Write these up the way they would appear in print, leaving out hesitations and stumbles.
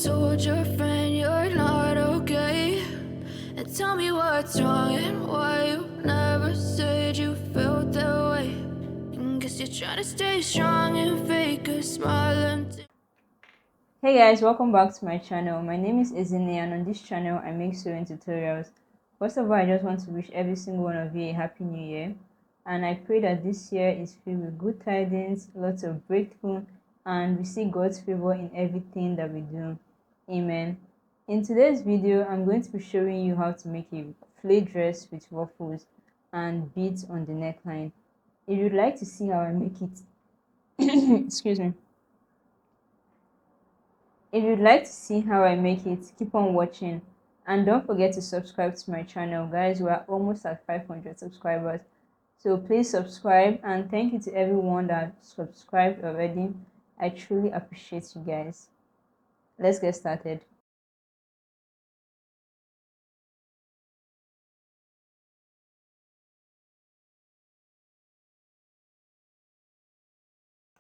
told your friend you're not okay? And tell me what's wrong and why you never said you felt that way. And guess you're trying to stay strong and fake a smile until... Hey guys, welcome back to my channel. My name is Ezine and on this channel I make sewing tutorials. First of all, I just want to wish every single one of you a happy new year, and I pray that this year is filled with good tidings, lots of breakthrough, and we see God's favor in everything that we do. Amen. In today's video, I'm going to be showing you how to make a flared dress with ruffles and beads on the neckline. If you'd like to see how I make it, excuse me. If you'd like to see how I make it, keep on watching and don't forget to subscribe to my channel. Guys, we are almost at 500 subscribers, so please subscribe, and thank you to everyone that subscribed already. I truly appreciate you guys. Let's get started.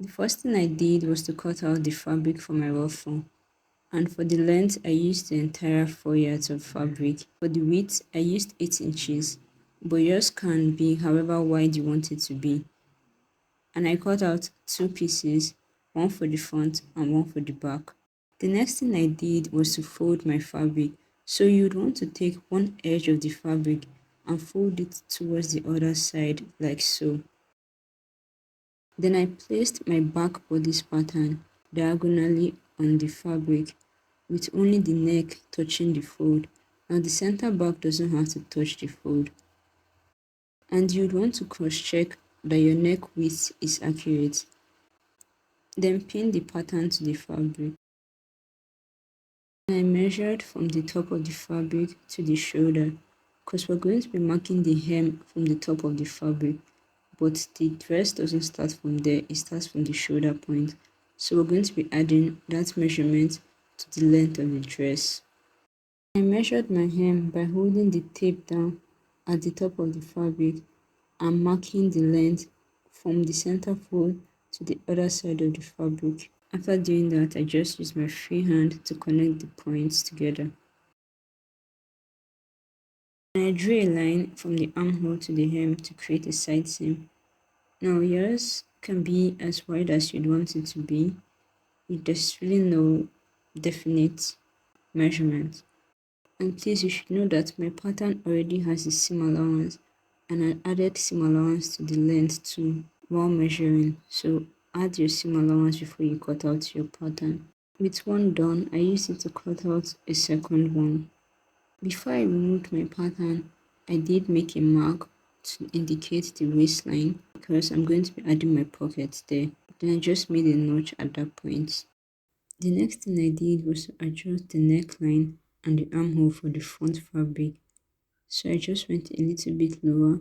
The first thing I did was to cut out the fabric for my ruffle. And for the length, I used the entire 4 yards of fabric. For the width, I used 8 inches, but yours can be however wide you want it to be. And I cut out 2 pieces, one for the front and one for the back. The next thing I did was to fold my fabric. So you'd want to take one edge of the fabric and fold it towards the other side like so. Then I placed my back bodice pattern diagonally on the fabric with only the neck touching the fold. Now the center back doesn't have to touch the fold. And you'd want to cross check that your neck width is accurate. Then pin the pattern to the fabric. I measured from the top of the fabric to the shoulder because we're going to be marking the hem from the top of the fabric, but the dress doesn't start from there, it starts from the shoulder point. So we're going to be adding that measurement to the length of the dress. I measured my hem by holding the tape down at the top of the fabric and marking the length from the center fold to the other side of the fabric. After doing that, I just used my free hand to connect the points together. And I drew a line from the armhole to the hem to create a side seam. Now yours can be as wide as you'd want it to be. There's really no definite measurement. And please, you should know that my pattern already has a seam allowance, and I added seam allowance to the length too while measuring. So add your seam allowance before you cut out your pattern. With one done, I used it to cut out a second one. Before I removed my pattern, I did make a mark to indicate the waistline because I'm going to be adding my pockets there. Then I just made a notch at that point. The next thing I did was to adjust the neckline and the armhole for the front fabric. So I just went a little bit lower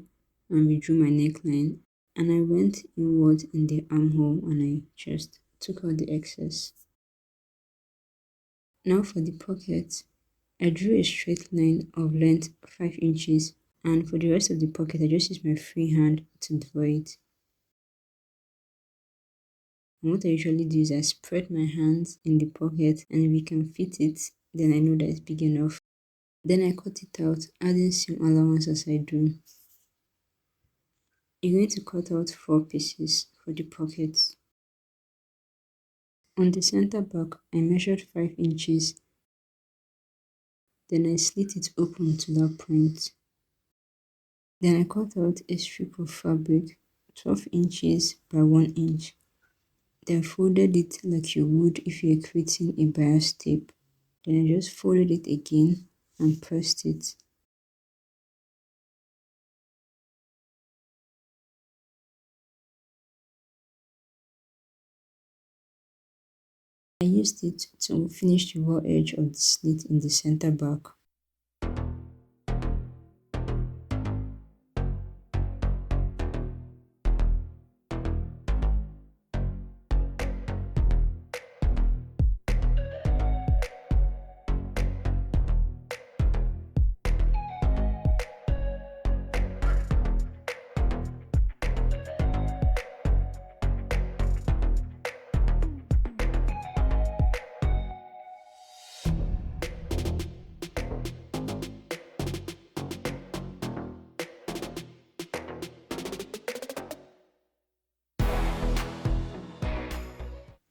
and withdrew my neckline, and I went inward in the armhole and I just took out the excess. Now for the pocket, I drew a straight line of length 5 inches, and for the rest of the pocket I just used my free hand to draw it. And what I usually do is I spread my hands in the pocket, and if we can fit it, then I know that it's big enough. Then I cut it out, adding seam allowance as I do. You're going to cut out 4 pieces for the pockets. On the center back, I measured 5 inches. Then I slit it open to that point. Then I cut out a strip of fabric 12 inches by 1 inch. Then folded it like you would if you're creating a bias tape. Then I just folded it again and pressed it. I used it to finish the raw edge of the slit in the center back.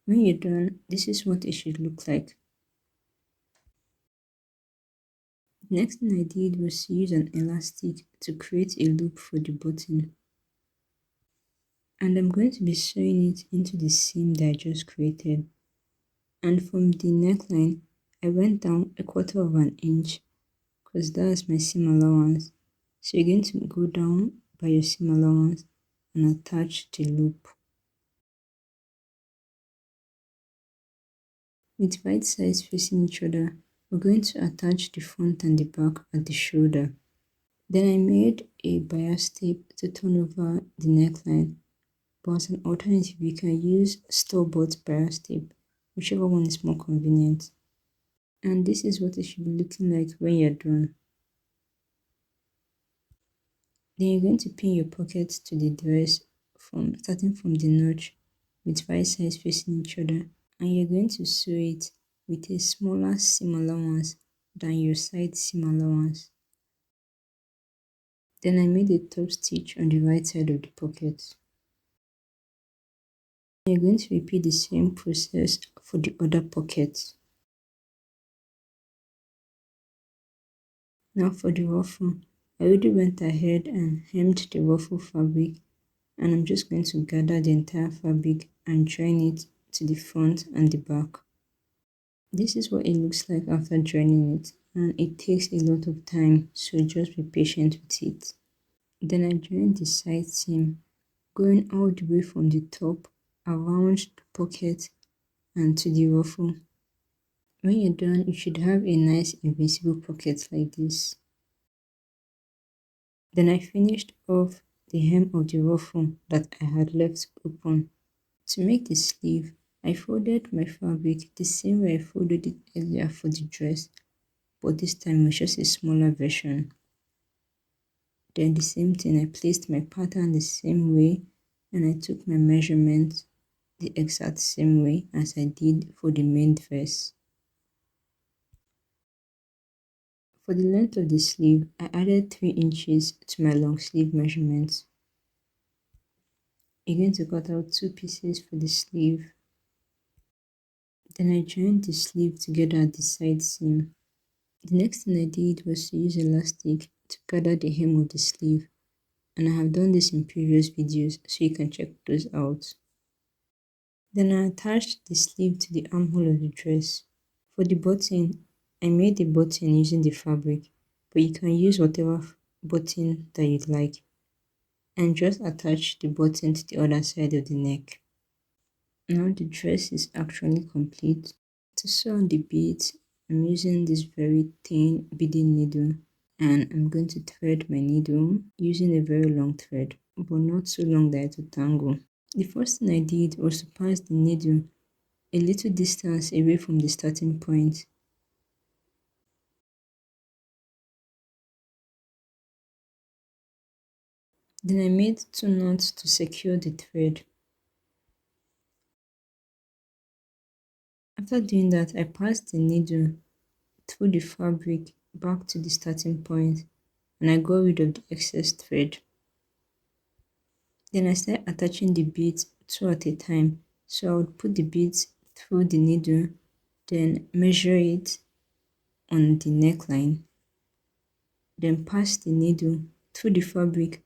When you're done, this is what it should look like. The next thing I did was to use an elastic to create a loop for the button. And I'm going to be sewing it into the seam that I just created. And from the neckline, I went down 1/4 of an inch because that's my seam allowance. So you're going to go down by your seam allowance and attach the loop. With right sides facing each other, we're going to attach the front and the back at the shoulder. Then I made a bias tape to turn over the neckline, but as an alternative you can use store-bought bias tape, whichever one is more convenient. And this is what it should be looking like when you're done. Then you're going to pin your pockets to the dress starting from the notch with right sides facing each other, and you're going to sew it with a smaller seam allowance than your side seam allowance. Then I made a top stitch on the right side of the pocket. You're going to repeat the same process for the other pockets. Now for the ruffle, I already went ahead and hemmed the ruffle fabric, and I'm just going to gather the entire fabric and join it to the front and the back. This is what it looks like after joining it, and it takes a lot of time, so just be patient with it. Then I joined the side seam, going all the way from the top around the pocket and to the ruffle. When you're done, you should have a nice invisible pocket like this. Then I finished off the hem of the ruffle that I had left open. To make the sleeve, I folded my fabric the same way I folded it earlier for the dress, but this time it was just a smaller version. Then the same thing, I placed my pattern the same way, and I took my measurement the exact same way as I did for the main dress. For the length of the sleeve, I added 3 inches to my long sleeve measurement. You're going to cut out 2 pieces for the sleeve. Then I joined the sleeve together at the side seam. The next thing I did was to use elastic to gather the hem of the sleeve, and I have done this in previous videos, so you can check those out. Then I attached the sleeve to the armhole of the dress. For the button, I made the button using the fabric, but you can use whatever button that you'd like, and just attach the button to the other side of the neck. Now the dress is actually complete. To sew on the beads, I'm using this very thin beading needle, and I'm going to thread my needle using a very long thread, but not so long that it will tangle. The first thing I did was to pass the needle a little distance away from the starting point. Then I made 2 knots to secure the thread. After doing that, I passed the needle through the fabric back to the starting point, and I got rid of the excess thread. Then I started attaching the beads 2 at a time. So I would put the beads through the needle, then measure it on the neckline, then pass the needle through the fabric,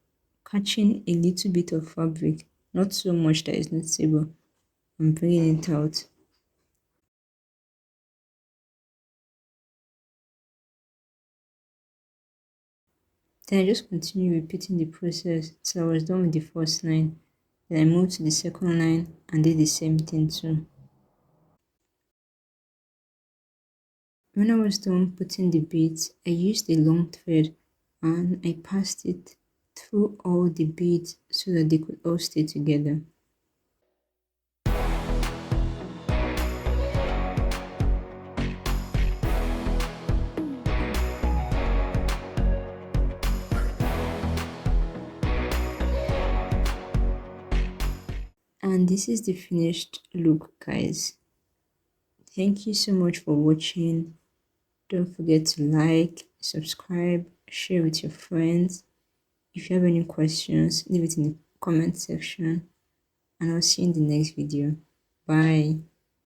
catching a little bit of fabric, not so much that it's noticeable, and bringing it out. Then I just continue repeating the process till I was done with the first line. Then I moved to the second line and did the same thing too. When I was done putting the beads, I used a long thread and I passed it through all the beads so that they could all stay together. And this is the finished look, guys. Thank you so much for watching. Don't forget to like, subscribe, share with your friends. If you have any questions, leave it in the comment section, and I'll see you in the next video. Bye.